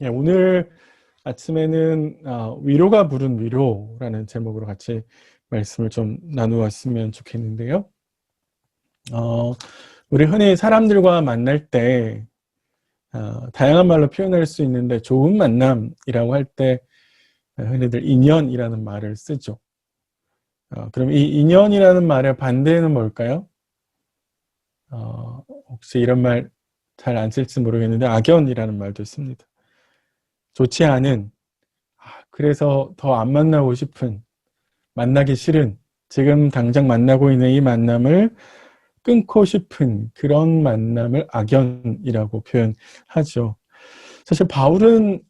예, 오늘 아침에는 위로가 부른 위로라는 제목으로 같이 말씀을 좀 나누었으면 좋겠는데요. 우리 흔히 사람들과 만날 때 다양한 말로 표현할 수 있는데 좋은 만남이라고 할 때 흔히들 인연이라는 말을 쓰죠. 그럼 이 인연이라는 말의 반대는 뭘까요? 혹시 이런 말 잘 안 쓸지 모르겠는데 악연이라는 말도 씁니다. 좋지 않은, 그래서 더 안 만나고 싶은, 만나기 싫은, 지금 당장 만나고 있는 이 만남을 끊고 싶은 그런 만남을 악연이라고 표현하죠. 사실 바울은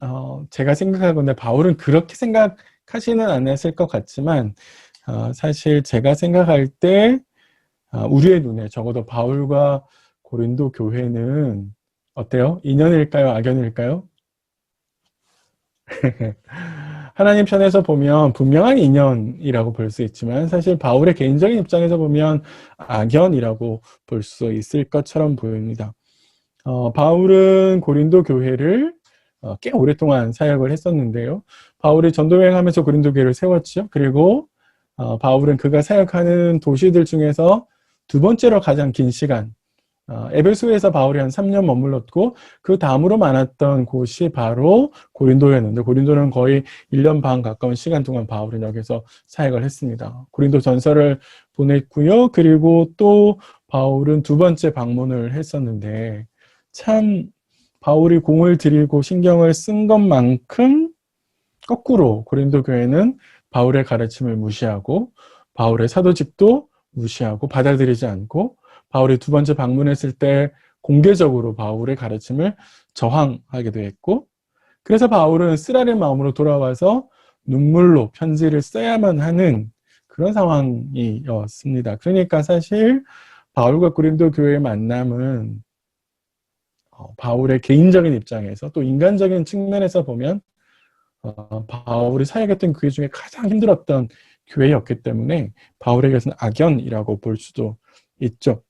제가 생각하건대 바울은 그렇게 생각하지는 않았을 것 같지만 사실 제가 생각할 때 우리의 눈에 적어도 바울과 고린도 교회는 어때요? 인연일까요? 악연일까요? 하나님 편에서 보면 분명한 인연이라고 볼 수 있지만 사실 바울의 개인적인 입장에서 보면 악연이라고 볼 수 있을 것처럼 보입니다. 바울은 고린도 교회를 꽤 오랫동안 사역을 했었는데요. 바울이 전도여행하면서 고린도 교회를 세웠죠. 그리고 바울은 그가 사역하는 도시들 중에서 두 번째로 가장 긴 시간, 에베소에서 바울이 한 3년 머물렀고 그 다음으로 많았던 곳이 바로 고린도였는데 고린도는 거의 1년 반 가까운 시간 동안 바울은 여기서 사역을 했습니다. 고린도 전서를 보냈고요. 그리고 또 바울은 두 번째 방문을 했었는데 참 바울이 공을 들이고 신경을 쓴 것만큼 거꾸로 고린도 교회는 바울의 가르침을 무시하고 바울의 사도직도 무시하고 받아들이지 않고 바울이 두 번째 방문했을 때 공개적으로 바울의 가르침을 저항하기도 했고 그래서 바울은 쓰라린 마음으로 돌아와서 눈물로 편지를 써야만 하는 그런 상황이었습니다. 그러니까 사실 바울과 고린도 교회의 만남은 바울의 개인적인 입장에서 또 인간적인 측면에서 보면 바울이 사역했던 교회 중에 가장 힘들었던 교회였기 때문에 바울에게서는 악연이라고 볼 수도 있죠.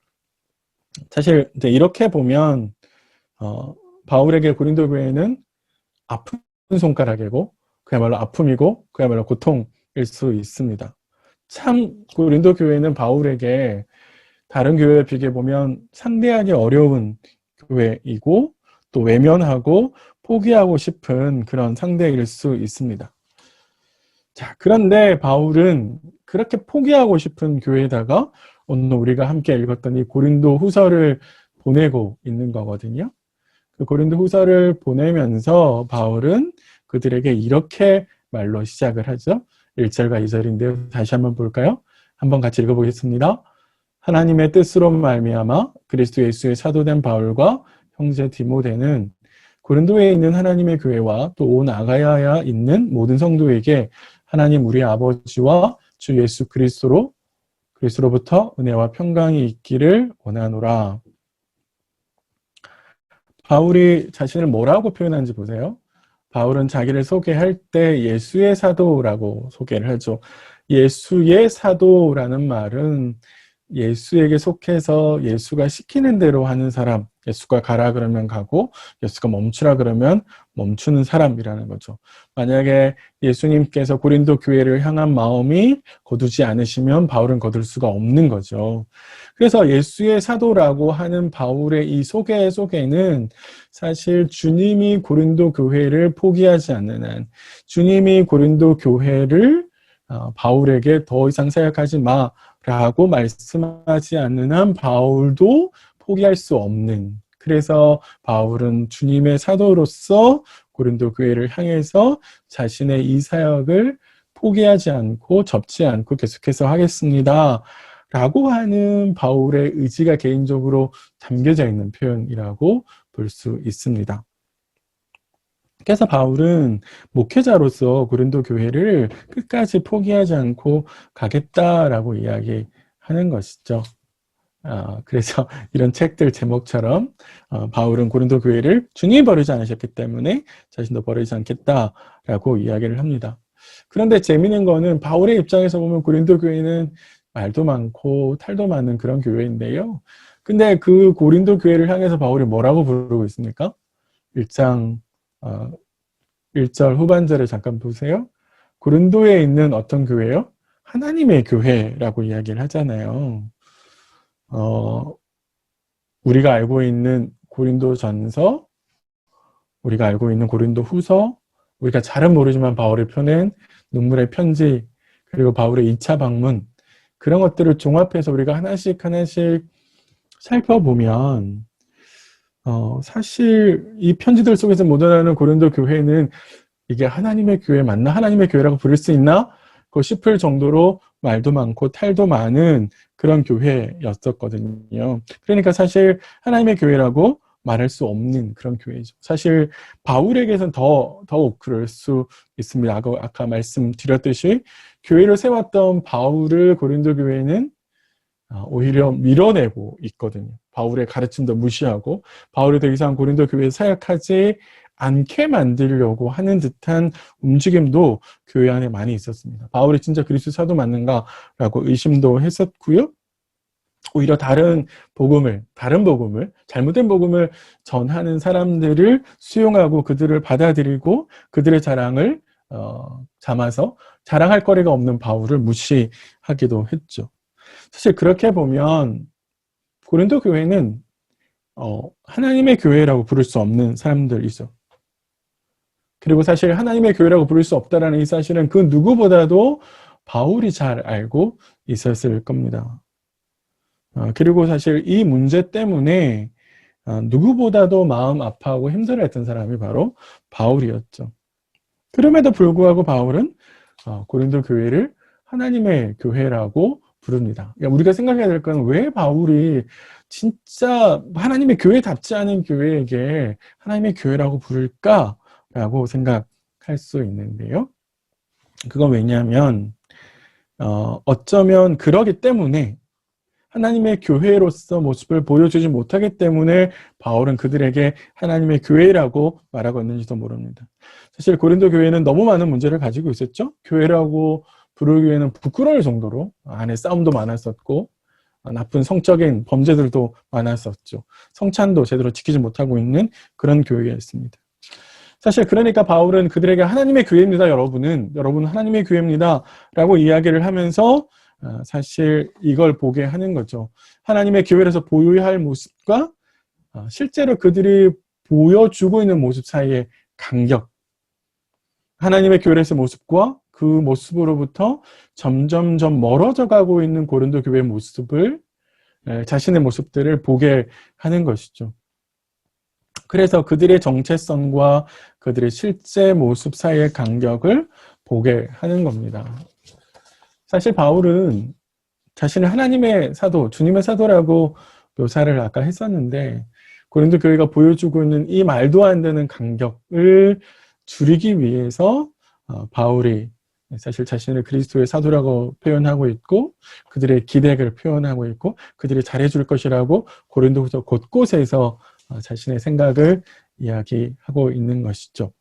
사실 이제 이렇게 보면 바울에게 고린도 교회는 아픈 손가락이고 그야말로 아픔이고 그야말로 고통일 수 있습니다. 참 고린도 교회는 바울에게 다른 교회에 비교해 보면 상대하기 어려운 교회이고 또 외면하고 포기하고 싶은 그런 상대일 수 있습니다. 자, 그런데 바울은 그렇게 포기하고 싶은 교회에다가 오늘 우리가 함께 읽었던 이 고린도 후서를 보내고 있는 거거든요. 그 고린도 후서를 보내면서 바울은 그들에게 이렇게 말로 시작을 하죠. 1절과 2절인데요. 다시 한번 볼까요? 한번 같이 읽어보겠습니다. 하나님의 뜻으로 말미암아 그리스도 예수의 사도된 바울과 형제 디모데는 고린도에 있는 하나님의 교회와 또 온 아가야에 있는 모든 성도에게 하나님 우리 아버지와 주 예수 그리스도로부터 은혜와 평강이 있기를 원하노라. 바울이 자신을 뭐라고 표현하는지 보세요. 바울은 자기를 소개할 때 예수의 사도라고 소개를 하죠. 예수의 사도라는 말은 예수에게 속해서 예수가 시키는 대로 하는 사람, 예수가 가라 그러면 가고 예수가 멈추라 그러면 멈추는 사람이라는 거죠. 만약에 예수님께서 고린도 교회를 향한 마음이 거두지 않으시면 바울은 거둘 수가 없는 거죠. 그래서 예수의 사도라고 하는 바울의 이 소개 속에는 사실 주님이 고린도 교회를 포기하지 않는 한, 주님이 고린도 교회를 바울에게 더 이상 사역하지 마라고 말씀하지 않는 한 바울도 포기할 수 없는, 그래서 바울은 주님의 사도로서 고린도 교회를 향해서 자신의 이 사역을 포기하지 않고 접지 않고 계속해서 하겠습니다 라고 하는 바울의 의지가 개인적으로 담겨져 있는 표현이라고 볼 수 있습니다. 그래서 바울은 목회자로서 고린도 교회를 끝까지 포기하지 않고 가겠다라고 이야기하는 것이죠. 그래서 이런 책들 제목처럼 바울은 고린도 교회를 주님이 버리지 않으셨기 때문에 자신도 버리지 않겠다라고 이야기를 합니다. 그런데 재미있는 거는 바울의 입장에서 보면 고린도 교회는 말도 많고 탈도 많은 그런 교회인데요. 근데 그 고린도 교회를 향해서 바울이 뭐라고 부르고 있습니까? 1장 1절 후반절에 잠깐 보세요. 고린도에 있는 어떤 교회요? 하나님의 교회라고 이야기를 하잖아요. 우리가 알고 있는 고린도전서, 우리가 알고 있는 고린도후서, 우리가 잘은 모르지만 바울이 펴낸 눈물의 편지, 그리고 바울의 2차 방문, 그런 것들을 종합해서 우리가 하나씩 하나씩 살펴보면 사실 이 편지들 속에서 묻어나는 고린도 교회는 이게 하나님의 교회 맞나? 하나님의 교회라고 부를 수 있나? 싶을 정도로 말도 많고 탈도 많은 그런 교회였었거든요. 그러니까 사실 하나님의 교회라고 말할 수 없는 그런 교회죠. 사실 바울에게선 더욱 그럴 수 있습니다. 아까 말씀드렸듯이 교회를 세웠던 바울을 고린도 교회는 오히려 밀어내고 있거든요. 바울의 가르침도 무시하고 바울이 더 이상 고린도 교회에 사역하지 않게 만들려고 하는 듯한 움직임도 교회 안에 많이 있었습니다. 바울이 진짜 그리스도 사도 맞는가라고 의심도 했었고요. 오히려 다른 복음을, 잘못된 복음을 전하는 사람들을 수용하고 그들을 받아들이고 그들의 자랑을 담아서 자랑할 거리가 없는 바울을 무시하기도 했죠. 사실 그렇게 보면 고린도 교회는 하나님의 교회라고 부를 수 없는 사람들이죠. 그리고 사실 하나님의 교회라고 부를 수 없다라는 이 사실은 그 누구보다도 바울이 잘 알고 있었을 겁니다. 그리고 사실 이 문제 때문에 누구보다도 마음 아파하고 힘들어했던 사람이 바로 바울이었죠. 그럼에도 불구하고 바울은 고린도 교회를 하나님의 교회라고 부릅니다. 그러니까 우리가 생각해야 될 건 왜 바울이 진짜 하나님의 교회답지 않은 교회에게 하나님의 교회라고 부를까라고 생각할 수 있는데요. 그건 왜냐하면 어쩌면 그러기 때문에 하나님의 교회로서 모습을 보여주지 못하기 때문에 바울은 그들에게 하나님의 교회라고 말하고 있는지도 모릅니다. 사실 고린도 교회는 너무 많은 문제를 가지고 있었죠. 교회라고 부르기에는 부끄러울 정도로 안에 싸움도 많았었고 나쁜 성적인 범죄들도 많았었죠. 성찬도 제대로 지키지 못하고 있는 그런 교회였습니다. 사실 그러니까 바울은 그들에게 하나님의 교회입니다. 여러분 하나님의 교회입니다. 라고 이야기를 하면서 사실 이걸 보게 하는 거죠. 하나님의 교회에서 보여야 할 모습과 실제로 그들이 보여주고 있는 모습 사이의 간격, 하나님의 교회에서의 모습과 그 모습으로부터 점점점 멀어져 가고 있는 고린도 교회의 모습을, 자신의 모습들을 보게 하는 것이죠. 그래서 그들의 정체성과 그들의 실제 모습 사이의 간격을 보게 하는 겁니다. 사실 바울은 자신을 하나님의 사도, 주님의 사도라고 묘사를 아까 했었는데 고린도 교회가 보여주고 있는 이 말도 안 되는 간격을 줄이기 위해서 바울이 사실 자신을 그리스도의 사도라고 표현하고 있고 그들의 기대를 표현하고 있고 그들이 잘해줄 것이라고 고린도후서 곳곳에서 자신의 생각을 이야기하고 있는 것이죠.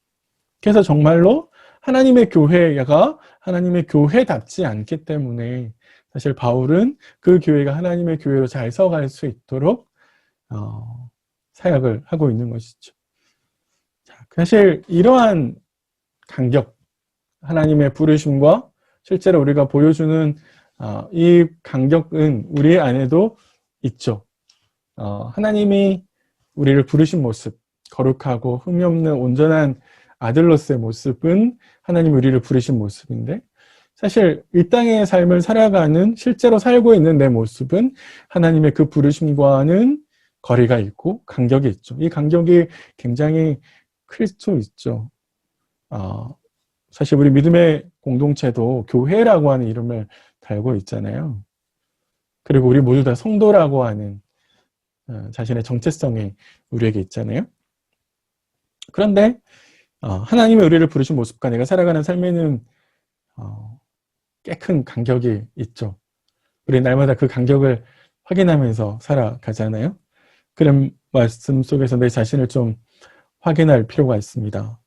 그래서 정말로 하나님의 교회가 하나님의 교회답지 않기 때문에 사실 바울은 그 교회가 하나님의 교회로 잘 서갈 수 있도록 사역을 하고 있는 것이죠. 사실 이러한 간격, 하나님의 부르심과 실제로 우리가 보여주는 이 간격은 우리 안에도 있죠. 하나님이 우리를 부르신 모습, 거룩하고 흠이 없는 온전한 아들로서의 모습은 하나님이 우리를 부르신 모습인데 사실 이 땅의 삶을 살아가는 실제로 살고 있는 내 모습은 하나님의 그 부르심과는 거리가 있고 간격이 있죠. 이 간격이 굉장히 클 수 있죠. 사실 우리 믿음의 공동체도 교회라고 하는 이름을 달고 있잖아요. 그리고 우리 모두 다 성도라고 하는 자신의 정체성이 우리에게 있잖아요. 그런데 하나님의 우리를 부르신 모습과 내가 살아가는 삶에는 꽤 큰 간격이 있죠. 우리 날마다 그 간격을 확인하면서 살아가잖아요. 그런 말씀 속에서 내 자신을 좀 확인할 필요가 있습니다.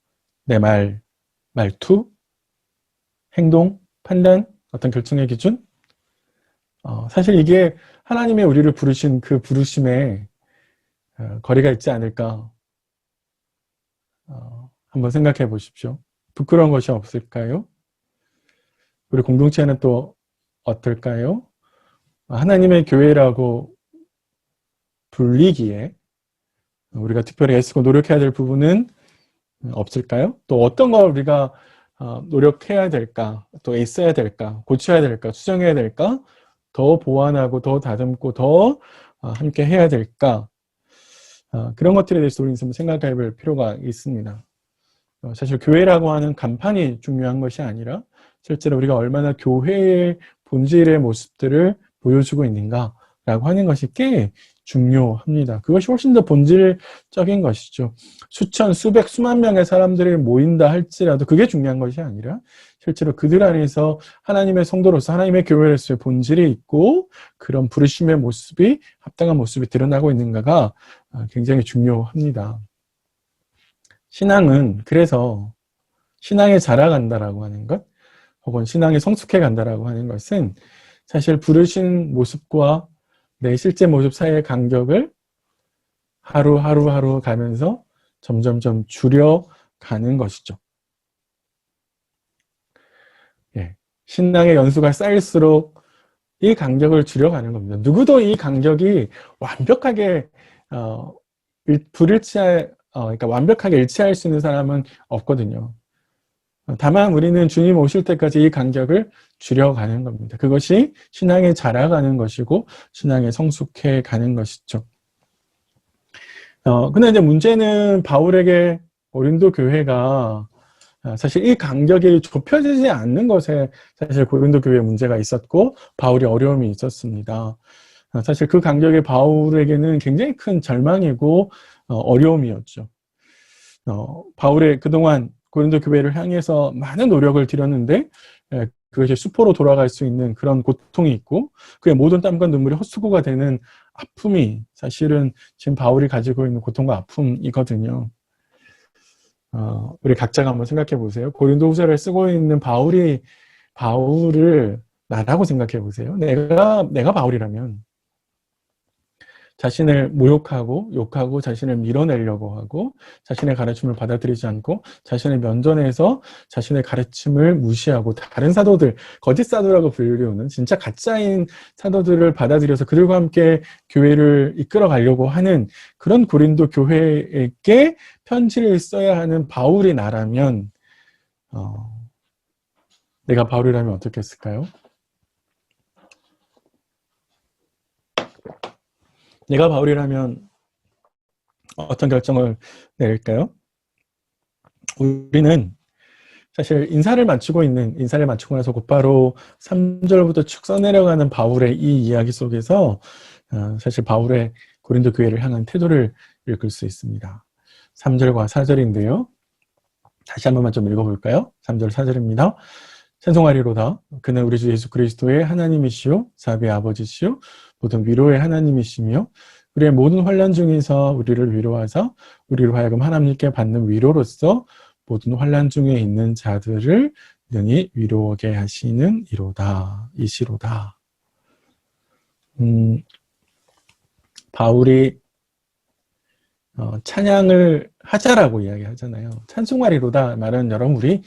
내 말투, 행동, 판단, 어떤 결정의 기준? 사실 이게 하나님의 우리를 부르신 그 부르심에 거리가 있지 않을까. 한번 생각해 보십시오. 부끄러운 것이 없을까요? 우리 공동체는 또 어떨까요? 하나님의 교회라고 불리기에 우리가 특별히 애쓰고 노력해야 될 부분은 없을까요? 또 어떤 걸 우리가 노력해야 될까? 또 애써야 될까? 고쳐야 될까? 수정해야 될까? 더 보완하고 더 다듬고 더 함께 해야 될까? 그런 것들에 대해서 우리는 좀 생각해 볼 필요가 있습니다. 사실 교회라고 하는 간판이 중요한 것이 아니라 실제로 우리가 얼마나 교회의 본질의 모습들을 보여주고 있는가라고 하는 것이 꽤 중요합니다. 그것이 훨씬 더 본질적인 것이죠. 수천, 수백, 수만 명의 사람들이 모인다 할지라도 그게 중요한 것이 아니라 실제로 그들 안에서 하나님의 성도로서 하나님의 교회로서의 본질이 있고 그런 부르심의 모습이 합당한 모습이 드러나고 있는가가 굉장히 중요합니다. 신앙은 그래서 신앙에 자라간다라고 하는 것 혹은 신앙에 성숙해 간다라고 하는 것은 사실 부르신 모습과 내 실제 모습 사이의 간격을 하루 가면서 점점점 줄여가는 것이죠. 예, 신앙의 연수가 쌓일수록 이 간격을 줄여가는 겁니다. 누구도 이 간격이 완벽하게 그러니까 완벽하게 일치할 수 있는 사람은 없거든요. 다만 우리는 주님 오실 때까지 이 간격을 줄여가는 겁니다. 그것이 신앙에 자라가는 것이고 신앙에 성숙해 가는 것이죠. 근데 이제 문제는 바울에게 고린도 교회가 사실 이 간격이 좁혀지지 않는 것에 사실 고린도 교회에 문제가 있었고 바울이 어려움이 있었습니다. 사실 그 간격이 바울에게는 굉장히 큰 절망이고 어려움이었죠. 바울의 그동안 고린도 교회를 향해서 많은 노력을 들였는데 그것이 수포로 돌아갈 수 있는 그런 고통이 있고 그의 모든 땀과 눈물이 헛수고가 되는 아픔이 사실은 지금 바울이 가지고 있는 고통과 아픔이거든요. 우리 각자가 한번 생각해 보세요. 고린도 후서를 쓰고 있는 바울을 나라고 생각해 보세요. 내가 바울이라면 자신을 모욕하고 욕하고 자신을 밀어내려고 하고 자신의 가르침을 받아들이지 않고 자신의 면전에서 자신의 가르침을 무시하고 다른 사도들, 거짓 사도라고 불리우는 진짜 가짜인 사도들을 받아들여서 그들과 함께 교회를 이끌어 가려고 하는 그런 고린도 교회에게 편지를 써야 하는 바울이 나라면 내가 바울이라면 어떻게 했을까요? 내가 바울이라면 어떤 결정을 내릴까요? 우리는 사실 인사를 마치고 나서 곧바로 3절부터 쭉 써내려가는 바울의 이 이야기 속에서 사실 바울의 고린도 교회를 향한 태도를 읽을 수 있습니다. 3절과 4절인데요. 다시 한 번만 좀 읽어볼까요? 3절 4절입니다. 찬송하리로다. 그는 우리 주 예수 그리스도의 하나님이시요 자비의 아버지시요 모든 위로의 하나님이시며 우리의 모든 환난 중에서 우리를 위로하사 우리로 하여금 하나님께 받는 위로로서 모든 환난 중에 있는 자들을 능히 위로하게 하시는 이시로다. 바울이 찬양을 하자라고 이야기하잖아요. 찬송하리로다 말은 여러분 우리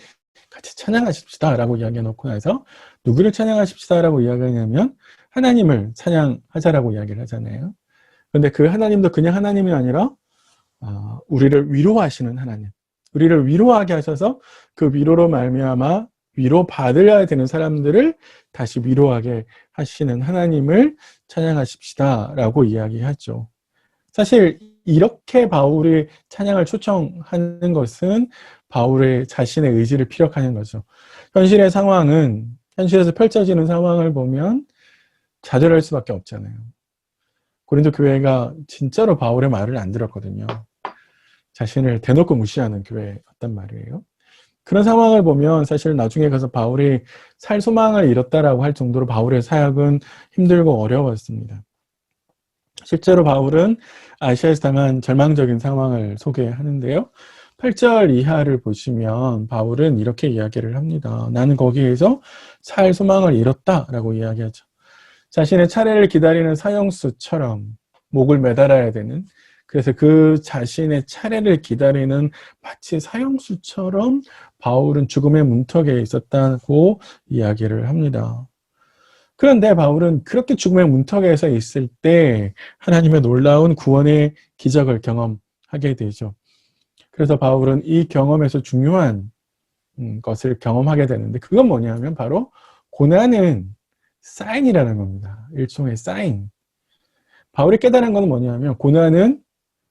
같이 찬양하십시다 라고 이야기해 놓고 나서 누구를 찬양하십시다 라고 이야기하냐면 하나님을 찬양하자라고 이야기를 하잖아요. 그런데 그 하나님도 그냥 하나님이 아니라 우리를 위로하시는 하나님, 우리를 위로하게 하셔서 그 위로로 말미암아 위로받으려야 되는 사람들을 다시 위로하게 하시는 하나님을 찬양하십시다 라고 이야기하죠. 사실 이렇게 바울이 찬양을 초청하는 것은 바울의 자신의 의지를 피력하는 거죠. 현실에서 펼쳐지는 상황을 보면 좌절할 수밖에 없잖아요. 고린도 교회가 진짜로 바울의 말을 안 들었거든요. 자신을 대놓고 무시하는 교회였단 말이에요. 그런 상황을 보면 사실 나중에 가서 바울이 살 소망을 잃었다라고 할 정도로 바울의 사역은 힘들고 어려웠습니다. 실제로 바울은 아시아에서 당한 절망적인 상황을 소개하는데요. 8절 이하를 보시면 바울은 이렇게 이야기를 합니다. 나는 거기에서 살 소망을 잃었다라고 이야기하죠. 자신의 차례를 기다리는 사형수처럼 목을 매달아야 되는 그래서 그 자신의 차례를 기다리는 마치 사형수처럼 바울은 죽음의 문턱에 있었다고 이야기를 합니다. 그런데 바울은 그렇게 죽음의 문턱에서 있을 때 하나님의 놀라운 구원의 기적을 경험하게 되죠. 그래서 바울은 이 경험에서 중요한 것을 경험하게 되는데, 그건 뭐냐면 바로 고난은 사인이라는 겁니다. 일종의 사인. 바울이 깨달은 건 뭐냐면 고난은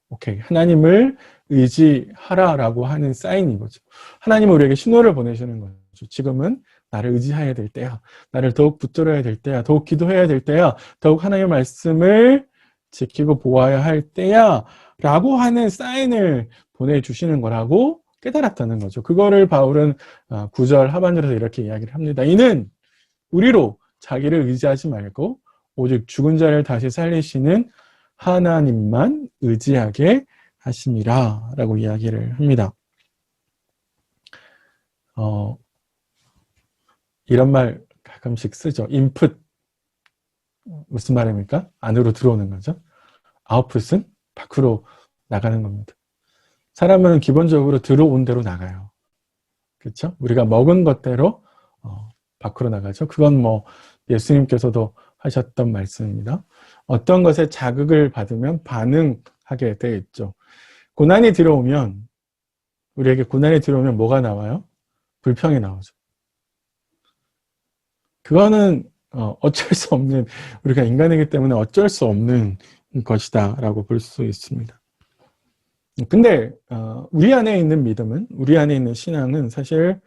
오케이, 하나님을 의지하라라고 하는 사인인 거죠. 하나님은 우리에게 신호를 보내시는 거죠. 지금은 나를 의지해야 될 때야. 나를 더욱 붙들어야 될 때야. 더욱 기도해야 될 때야. 더욱 하나님의 말씀을 지키고 보아야 할 때야. 라고 하는 사인을 보내주시는 거라고 깨달았다는 거죠. 그거를 바울은 9절 하반절에서 이렇게 이야기를 합니다. 이는 우리로 자기를 의지하지 말고 오직 죽은 자를 다시 살리시는 하나님만 의지하게 하심이라 라고 이야기를 합니다. 이런 말 가끔씩 쓰죠. 인풋, 무슨 말입니까? 안으로 들어오는 거죠. 아웃풋은 밖으로 나가는 겁니다. 사람은 기본적으로 들어온 대로 나가요. 그렇죠? 우리가 먹은 것대로 밖으로 나가죠. 그건 뭐 예수님께서도 하셨던 말씀입니다. 어떤 것에 자극을 받으면 반응하게 되어 있죠. 고난이 들어오면, 우리에게 고난이 들어오면 뭐가 나와요? 불평이 나오죠. 그거는 어쩔 수 없는, 우리가 인간이기 때문에 어쩔 수 없는 것이다 라고 볼 수 있습니다. 근데 우리 안에 있는 믿음은, 우리 안에 있는 신앙은 사실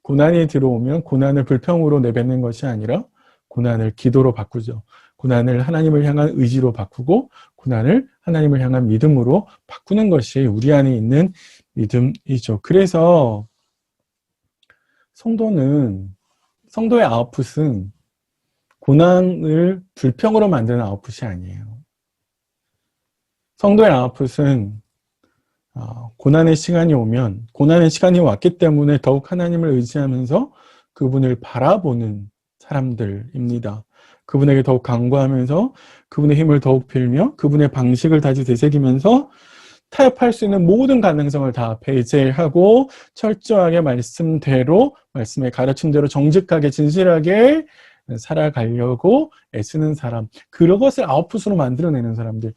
고난이 들어오면 고난을 불평으로 내뱉는 것이 아니라 고난을 기도로 바꾸죠. 고난을 하나님을 향한 의지로 바꾸고 고난을 하나님을 향한 믿음으로 바꾸는 것이 우리 안에 있는 믿음이죠. 그래서 성도의 아웃풋은 고난을 불평으로 만드는 아웃풋이 아니에요. 성도의 아웃풋은 고난의 시간이 오면, 고난의 시간이 왔기 때문에 더욱 하나님을 의지하면서 그분을 바라보는 사람들입니다. 그분에게 더욱 간구하면서 그분의 힘을 더욱 빌며 그분의 방식을 다시 되새기면서 타협할 수 있는 모든 가능성을 다 배제하고 철저하게 말씀대로, 말씀의 가르침대로 정직하게 진실하게 살아가려고 애쓰는 사람, 그것을 아웃풋으로 만들어내는 사람들,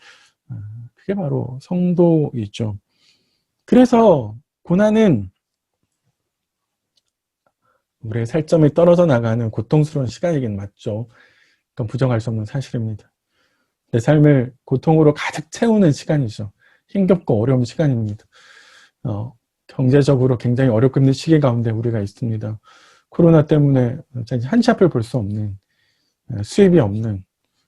그게 바로 성도이죠. 그래서 고난은 우리의 살점이 떨어져 나가는 고통스러운 시간이긴 맞죠. 그건 부정할 수 없는 사실입니다. 내 삶을 고통으로 가득 채우는 시간이죠. 힘겹고 어려운 시간입니다. 경제적으로 굉장히 어렵고 힘든 시기 가운데 우리가 있습니다. 코로나 때문에 한치 앞을 볼 수 없는, 수입이 없는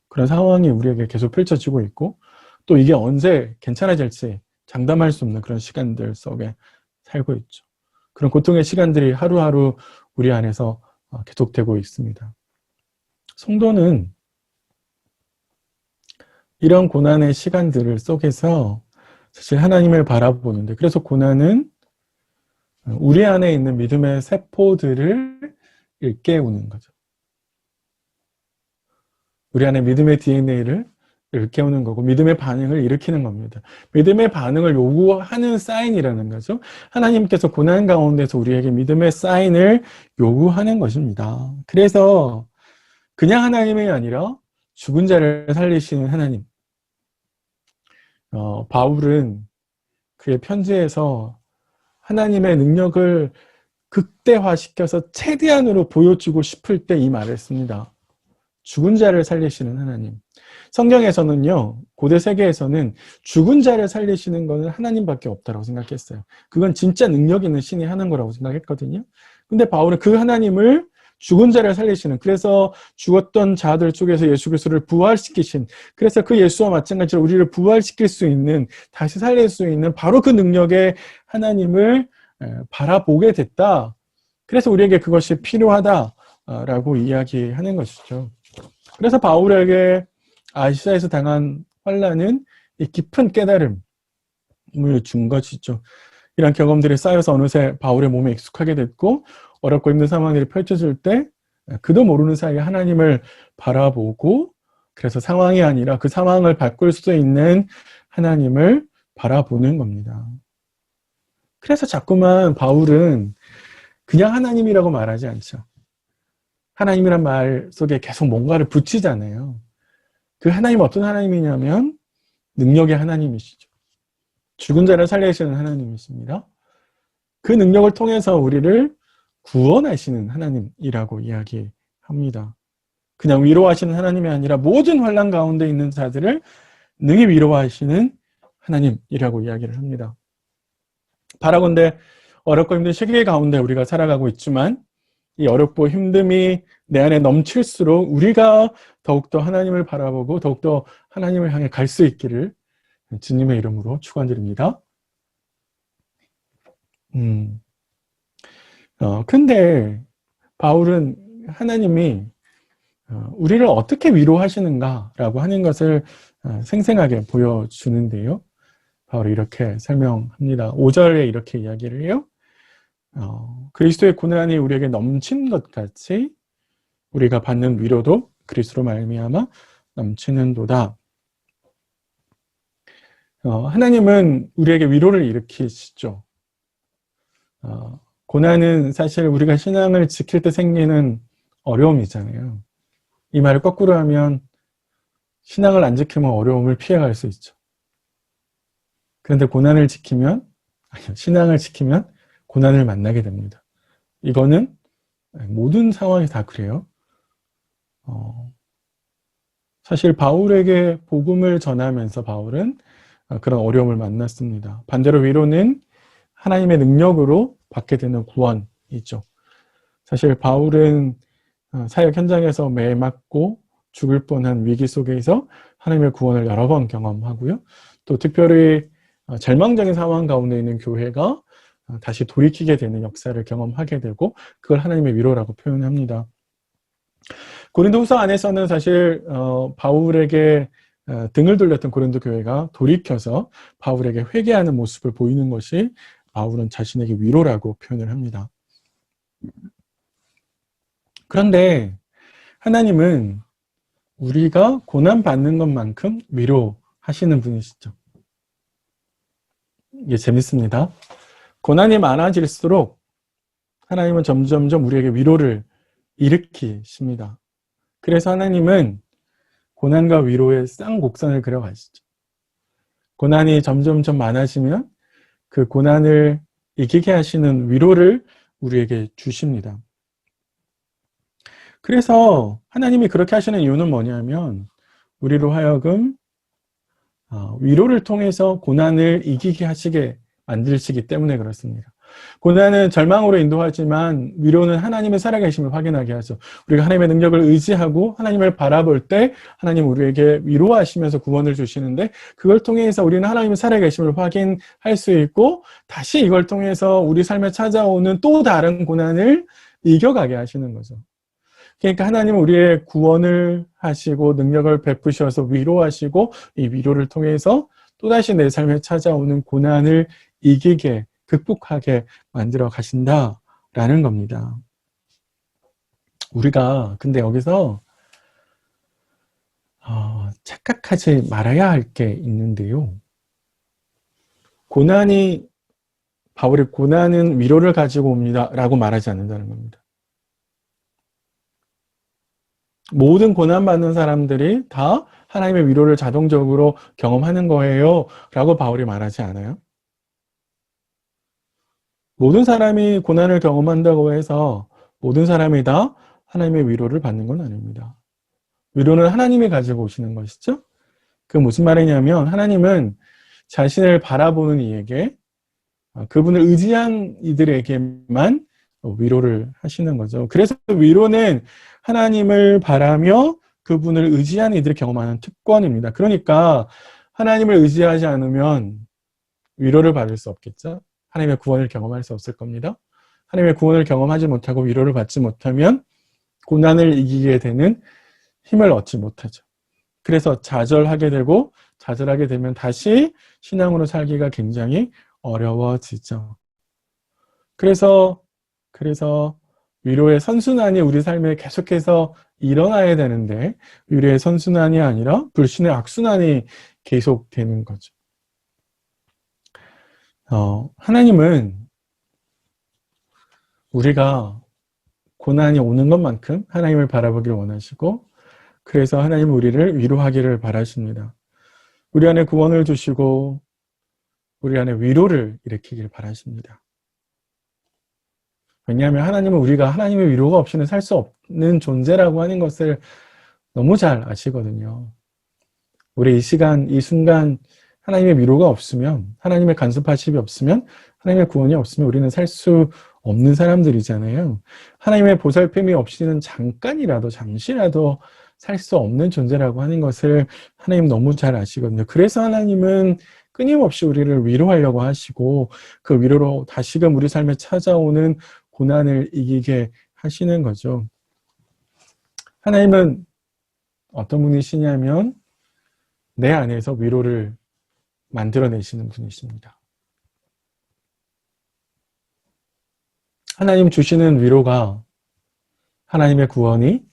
그런 상황이 우리에게 계속 펼쳐지고 있고, 또 이게 언제 괜찮아질지 장담할 수 없는 그런 시간들 속에 살고 있죠. 그런 고통의 시간들이 하루하루 우리 안에서 계속되고 있습니다. 성도는 이런 고난의 시간들을 속에서 사실 하나님을 바라보는데, 그래서 고난은 우리 안에 있는 믿음의 세포들을 일깨우는 거죠. 우리 안에 믿음의 DNA를 일깨우는 거고 믿음의 반응을 일으키는 겁니다. 믿음의 반응을 요구하는 사인이라는 거죠. 하나님께서 고난 가운데서 우리에게 믿음의 사인을 요구하는 것입니다. 그래서 그냥 하나님이 아니라 죽은 자를 살리시는 하나님. 바울은 그의 편지에서 하나님의 능력을 극대화시켜서 최대한으로 보여주고 싶을 때 이 말을 씁니다. 죽은 자를 살리시는 하나님. 성경에서는요, 고대 세계에서는 죽은 자를 살리시는 것은 하나님밖에 없다고 생각했어요. 그건 진짜 능력 있는 신이 하는 거라고 생각했거든요. 근데 바울은 그 하나님을 죽은 자를 살리시는, 그래서 죽었던 자들 쪽에서 예수 그리스도를 부활시키신, 그래서 그 예수와 마찬가지로 우리를 부활시킬 수 있는, 다시 살릴 수 있는 바로 그 능력의 하나님을 바라보게 됐다. 그래서 우리에게 그것이 필요하다라고 이야기하는 것이죠. 그래서 바울에게 아시아에서 당한 환난은 이 깊은 깨달음을 준 것이죠. 이런 경험들이 쌓여서 어느새 바울의 몸에 익숙하게 됐고, 어렵고 힘든 상황들이 펼쳐질 때 그도 모르는 사이에 하나님을 바라보고, 그래서 상황이 아니라 그 상황을 바꿀 수 있는 하나님을 바라보는 겁니다. 그래서 자꾸만 바울은 그냥 하나님이라고 말하지 않죠. 하나님이란 말 속에 계속 뭔가를 붙이잖아요. 그 하나님 어떤 하나님이냐면 능력의 하나님이시죠. 죽은 자를 살리시는 하나님이십니다. 그 능력을 통해서 우리를 구원하시는 하나님이라고 이야기합니다. 그냥 위로하시는 하나님이 아니라 모든 환난 가운데 있는 자들을 능히 위로하시는 하나님이라고 이야기를 합니다. 바라건대 어렵고 힘든 시기 가운데 우리가 살아가고 있지만 이 어렵고 힘듦이 내 안에 넘칠수록 우리가 더욱더 하나님을 바라보고 더욱더 하나님을 향해 갈 수 있기를 주님의 이름으로 축원드립니다. 근데 바울은 하나님이 우리를 어떻게 위로하시는가라고 하는 것을 생생하게 보여주는데요. 바울이 이렇게 설명합니다. 5절에 이렇게 이야기를 해요. 그리스도의 고난이 우리에게 넘친 것 같이 우리가 받는 위로도 그리스도로 말미암아 넘치는도다. 하나님은 우리에게 위로를 일으키시죠. 고난은 사실 우리가 신앙을 지킬 때 생기는 어려움이잖아요. 이 말을 거꾸로 하면 신앙을 안 지키면 어려움을 피해갈 수 있죠. 그런데 신앙을 지키면 고난을 만나게 됩니다. 이거는 모든 상황이 다 그래요. 사실 바울에게 복음을 전하면서 바울은 그런 어려움을 만났습니다. 반대로 위로는 하나님의 능력으로 받게 되는 구원이죠. 사실 바울은 사역 현장에서 매 맞고 죽을 뻔한 위기 속에서 하나님의 구원을 여러 번 경험하고요. 또 특별히 절망적인 상황 가운데 있는 교회가 다시 돌이키게 되는 역사를 경험하게 되고 그걸 하나님의 위로라고 표현합니다. 고린도후서 안에서는 사실 바울에게 등을 돌렸던 고린도 교회가 돌이켜서 바울에게 회개하는 모습을 보이는 것이 바울은 자신에게 위로라고 표현을 합니다. 그런데 하나님은 우리가 고난받는 것만큼 위로하시는 분이시죠. 이게 재밌습니다. 고난이 많아질수록 하나님은 점점점 우리에게 위로를 일으키십니다. 그래서 하나님은 고난과 위로의 쌍곡선을 그려가시죠. 고난이 점점점 많아지면 그 고난을 이기게 하시는 위로를 우리에게 주십니다. 그래서 하나님이 그렇게 하시는 이유는 뭐냐면 우리로 하여금 위로를 통해서 고난을 이기게 하시게 만드시기 때문에 그렇습니다. 고난은 절망으로 인도하지만 위로는 하나님의 살아계심을 확인하게 하죠. 우리가 하나님의 능력을 의지하고 하나님을 바라볼 때 하나님 우리에게 위로하시면서 구원을 주시는데 그걸 통해서 우리는 하나님의 살아계심을 확인할 수 있고 다시 이걸 통해서 우리 삶에 찾아오는 또 다른 고난을 이겨가게 하시는 거죠. 그러니까 하나님은 우리의 구원을 하시고 능력을 베푸셔서 위로하시고 이 위로를 통해서 또다시 내 삶에 찾아오는 고난을 이기게 극복하게 만들어 가신다라는 겁니다. 우리가 근데 여기서 착각하지 말아야 할 게 있는데요. 바울이 고난은 위로를 가지고 옵니다 라고 말하지 않는다는 겁니다. 모든 고난받는 사람들이 다 하나님의 위로를 자동적으로 경험하는 거예요 라고 바울이 말하지 않아요. 모든 사람이 고난을 경험한다고 해서 모든 사람이 다 하나님의 위로를 받는 건 아닙니다. 위로는 하나님이 가지고 오시는 것이죠. 그게 무슨 말이냐면 하나님은 자신을 바라보는 이에게 그분을 의지한 이들에게만 위로를 하시는 거죠. 그래서 위로는 하나님을 바라며 그분을 의지한 이들이 경험하는 특권입니다. 그러니까 하나님을 의지하지 않으면 위로를 받을 수 없겠죠. 하나님의 구원을 경험할 수 없을 겁니다. 하나님의 구원을 경험하지 못하고 위로를 받지 못하면 고난을 이기게 되는 힘을 얻지 못하죠. 그래서 좌절하게 되고 좌절하게 되면 다시 신앙으로 살기가 굉장히 어려워지죠. 그래서 위로의 선순환이 우리 삶에 계속해서 일어나야 되는데 위로의 선순환이 아니라 불신의 악순환이 계속되는 거죠. 하나님은 우리가 고난이 오는 것만큼 하나님을 바라보기를 원하시고, 그래서 하나님은 우리를 위로하기를 바라십니다. 우리 안에 구원을 주시고 우리 안에 위로를 일으키길 바라십니다. 왜냐하면 하나님은 우리가 하나님의 위로가 없이는 살 수 없는 존재라고 하는 것을 너무 잘 아시거든요. 우리 이 시간, 이 순간 하나님의 위로가 없으면, 하나님의 간섭하심이 없으면, 하나님의 구원이 없으면 우리는 살 수 없는 사람들이잖아요. 하나님의 보살핌이 없이는 잠시라도 살 수 없는 존재라고 하는 것을 하나님 너무 잘 아시거든요. 그래서 하나님은 끊임없이 우리를 위로하려고 하시고, 그 위로로 다시금 우리 삶에 찾아오는 고난을 이기게 하시는 거죠. 하나님은 어떤 분이시냐면 내 안에서 위로를 만들어내시는 분이십니다. 하나님 주시는 위로가, 하나님의 구원이,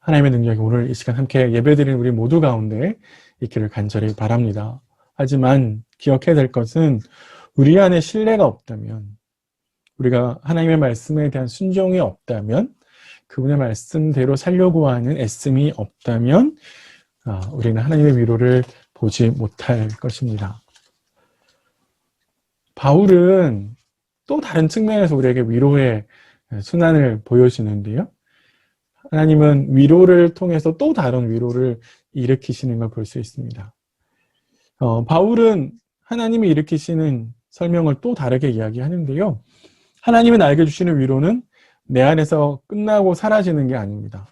하나님의 능력이 오늘 이 시간 함께 예배드리는 우리 모두 가운데 있기를 간절히 바랍니다. 하지만 기억해야 될 것은 우리 안에 신뢰가 없다면, 우리가 하나님의 말씀에 대한 순종이 없다면, 그분의 말씀대로 살려고 하는 애씀이 없다면 우리는 하나님의 위로를 보지 못할 것입니다. 바울은 또 다른 측면에서 우리에게 위로의 순환을 보여주는데요. 하나님은 위로를 통해서 또 다른 위로를 일으키시는 걸 볼 수 있습니다. 바울은 하나님이 일으키시는 설명을 또 다르게 이야기하는데요. 하나님이 나에게 주시는 위로는 내 안에서 끝나고 사라지는 게 아닙니다.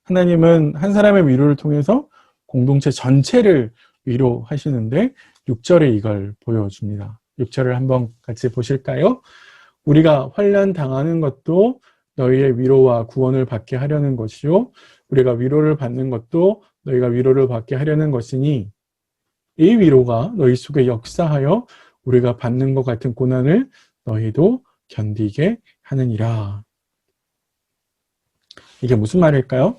하나님은 한 사람의 위로를 통해서 공동체 전체를 위로하시는데 6절에 이걸 보여줍니다. 6절을 한번 같이 보실까요? 우리가 환난 당하는 것도 너희의 위로와 구원을 받게 하려는 것이요, 우리가 위로를 받는 것도 너희가 위로를 받게 하려는 것이니 이 위로가 너희 속에 역사하여 우리가 받는 것 같은 고난을 너희도 견디게 하느니라. 이게 무슨 말일까요?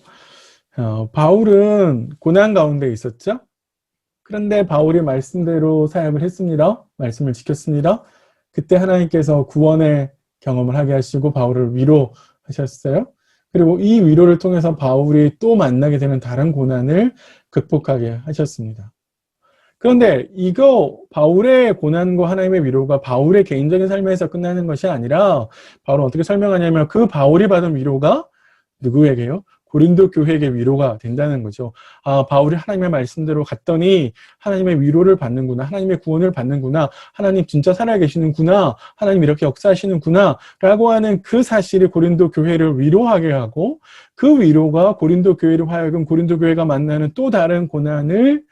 바울은 고난 가운데 있었죠. 그런데 바울이 말씀대로 사역을 했습니다. 말씀을 지켰습니다. 그때 하나님께서 구원의 경험을 하게 하시고 바울을 위로하셨어요. 그리고 이 위로를 통해서 바울이 또 만나게 되는 다른 고난을 극복하게 하셨습니다. 그런데 이거 바울의 고난과 하나님의 위로가 바울의 개인적인 삶에서 끝나는 것이 아니라, 바울은 어떻게 설명하냐면 그 바울이 받은 위로가 누구에게요? 고린도 교회에게 위로가 된다는 거죠. 바울이 하나님의 말씀대로 갔더니 하나님의 위로를 받는구나, 하나님의 구원을 받는구나, 하나님 진짜 살아계시는구나, 하나님 이렇게 역사하시는구나 라고 하는 그 사실이 고린도 교회를 위로하게 하고, 그 위로가 고린도 교회를 하여금 고린도 교회가 만나는 또 다른 고난을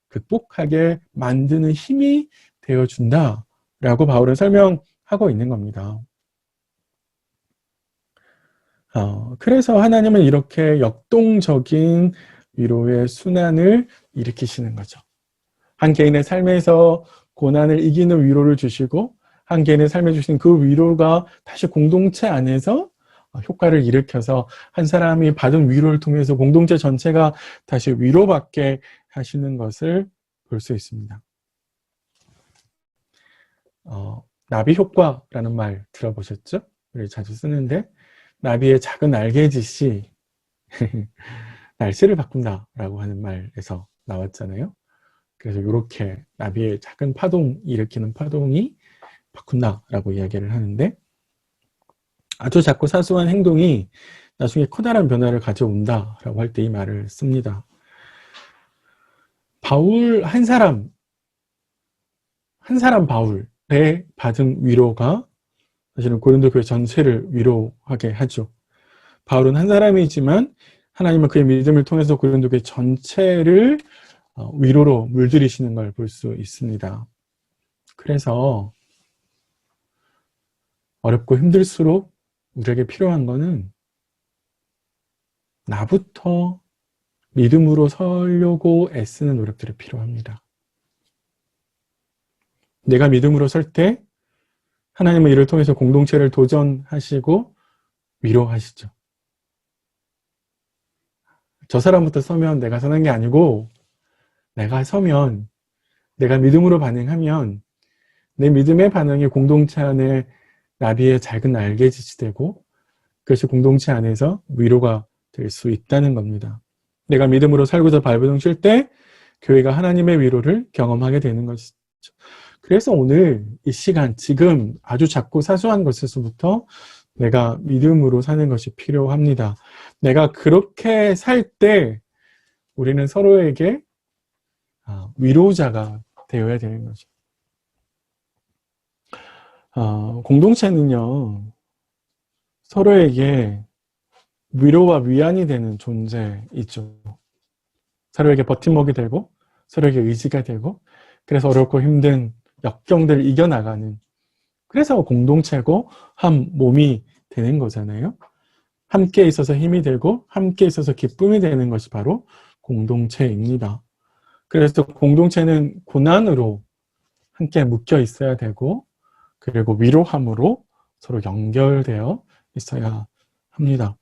극복하게 만드는 힘이 되어준다라고 바울은 설명하고 있는 겁니다. 그래서 하나님은 이렇게 역동적인 위로의 순환을 일으키시는 거죠. 한 개인의 삶에서 고난을 이기는 위로를 주시고, 한 개인의 삶에 주신 그 위로가 다시 공동체 안에서 효과를 일으켜서 한 사람이 받은 위로를 통해서 공동체 전체가 다시 위로받게 하시는 것을 볼 수 있습니다. 나비 효과라는 말 들어보셨죠? 우리 자주 쓰는데, 나비의 작은 날개짓이 날씨를 바꾼다라고 하는 말에서 나왔잖아요. 그래서 이렇게 나비의 작은 파동, 일으키는 파동이 바꾼다라고 이야기를 하는데, 아주 작고 사소한 행동이 나중에 커다란 변화를 가져온다라고 할 때 이 말을 씁니다. 바울 한 사람 바울의 받은 위로가 사실은 고린도 교회 전체를 위로하게 하죠. 바울은 한 사람이지만 하나님은 그의 믿음을 통해서 고린도 교회 전체를 위로로 물들이시는 걸 볼 수 있습니다. 그래서 어렵고 힘들수록 우리에게 필요한 거는 나부터 믿음으로 서려고 애쓰는 노력들이 필요합니다. 내가 믿음으로 설 때 하나님은 이를 통해서 공동체를 도전하시고 위로하시죠. 저 사람부터 서면 내가 서는 게 아니고, 내가 서면, 내가 믿음으로 반응하면 내 믿음의 반응이 공동체 안에 나비의 작은 날개짓이 되고 그것이 공동체 안에서 위로가 될 수 있다는 겁니다. 내가 믿음으로 살고자 발버둥 칠 때 교회가 하나님의 위로를 경험하게 되는 것이죠. 그래서 오늘 이 시간, 지금 아주 작고 사소한 것에서부터 내가 믿음으로 사는 것이 필요합니다. 내가 그렇게 살 때 우리는 서로에게 위로자가 되어야 되는 거죠. 공동체는요, 서로에게 위로와 위안이 되는 존재이죠. 서로에게 버팀목이 되고, 서로에게 의지가 되고, 그래서 어렵고 힘든 역경들을 이겨나가는, 그래서 공동체고 한 몸이 되는 거잖아요. 함께 있어서 힘이 되고, 함께 있어서 기쁨이 되는 것이 바로 공동체입니다. 그래서 공동체는 고난으로 함께 묶여 있어야 되고, 그리고 위로함으로 서로 연결되어 있어야 합니다.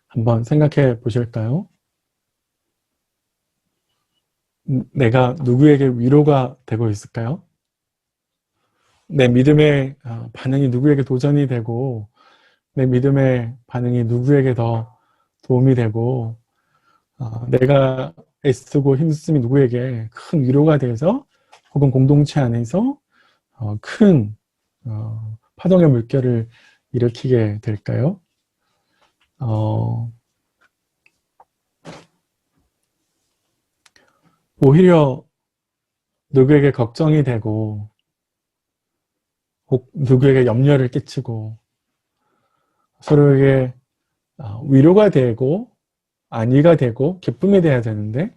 한번 생각해 보실까요? 내가 누구에게 위로가 되고 있을까요? 내 믿음의 반응이 누구에게 도전이 되고, 내 믿음의 반응이 누구에게 더 도움이 되고, 내가 애쓰고 힘쓰면 누구에게 큰 위로가 돼서 혹은 공동체 안에서 큰 파동의 물결을 일으키게 될까요? 오히려 누구에게 걱정이 되고 혹 누구에게 염려를 끼치고 서로에게 위로가 되고 안위가 되고 기쁨이 돼야 되는데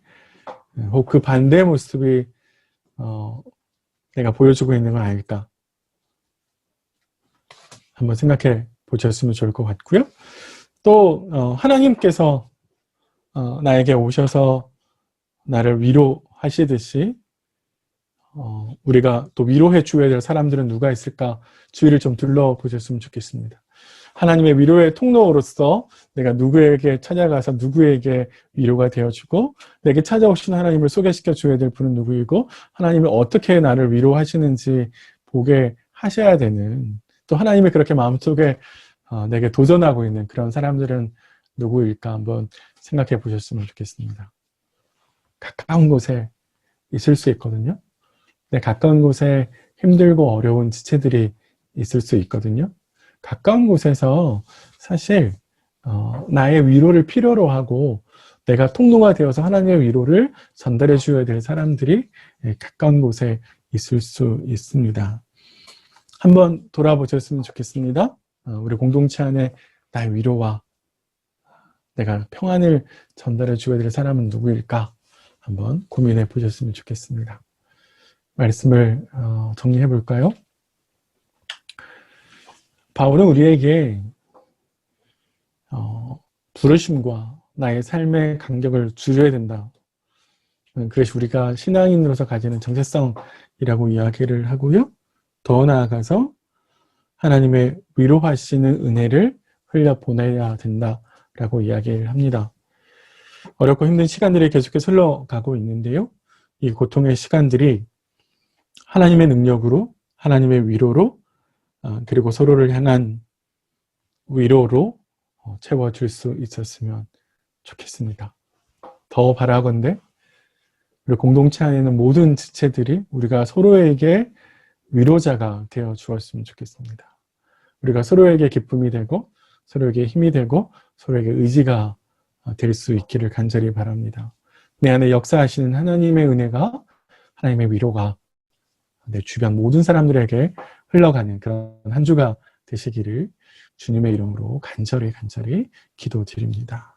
혹 그 반대의 모습이 내가 보여주고 있는 건 아닐까 한번 생각해 보셨으면 좋을 것 같고요. 또 하나님께서 나에게 오셔서 나를 위로하시듯이 우리가 또 위로해 주어야 될 사람들은 누가 있을까 주위를 좀 둘러보셨으면 좋겠습니다. 하나님의 위로의 통로로서 내가 누구에게 찾아가서 누구에게 위로가 되어주고 내게 찾아오신 하나님을 소개시켜 줘야 될 분은 누구이고 하나님이 어떻게 나를 위로하시는지 보게 하셔야 되는 또 하나님이 그렇게 마음속에 내게 도전하고 있는 그런 사람들은 누구일까 한번 생각해 보셨으면 좋겠습니다. 가까운 곳에 있을 수 있거든요. 네, 가까운 곳에 힘들고 어려운 지체들이 있을 수 있거든요. 가까운 곳에서 사실 나의 위로를 필요로 하고 내가 통로가 되어서 하나님의 위로를 전달해 주어야 될 사람들이 가까운 곳에 있을 수 있습니다. 한번 돌아보셨으면 좋겠습니다. 우리 공동체 안에 나의 위로와 내가 평안을 전달해 주어야 될 사람은 누구일까? 한번 고민해 보셨으면 좋겠습니다. 말씀을 정리해 볼까요? 바울은 우리에게 부르심과 나의 삶의 간격을 줄여야 된다. 그것이 우리가 신앙인으로서 가지는 정체성이라고 이야기를 하고요. 더 나아가서 하나님의 위로하시는 은혜를 흘려보내야 된다라고 이야기를 합니다. 어렵고 힘든 시간들이 계속해서 흘러가고 있는데요. 이 고통의 시간들이 하나님의 능력으로, 하나님의 위로로, 그리고 서로를 향한 위로로 채워줄 수 있었으면 좋겠습니다. 더 바라건대 우리 공동체 안에 있는 모든 지체들이 우리가 서로에게 위로자가 되어 주었으면 좋겠습니다. 우리가 서로에게 기쁨이 되고 서로에게 힘이 되고 서로에게 의지가 될 수 있기를 간절히 바랍니다. 내 안에 역사하시는 하나님의 은혜가 하나님의 위로가 내 주변 모든 사람들에게 흘러가는 그런 한 주가 되시기를 주님의 이름으로 간절히 기도드립니다.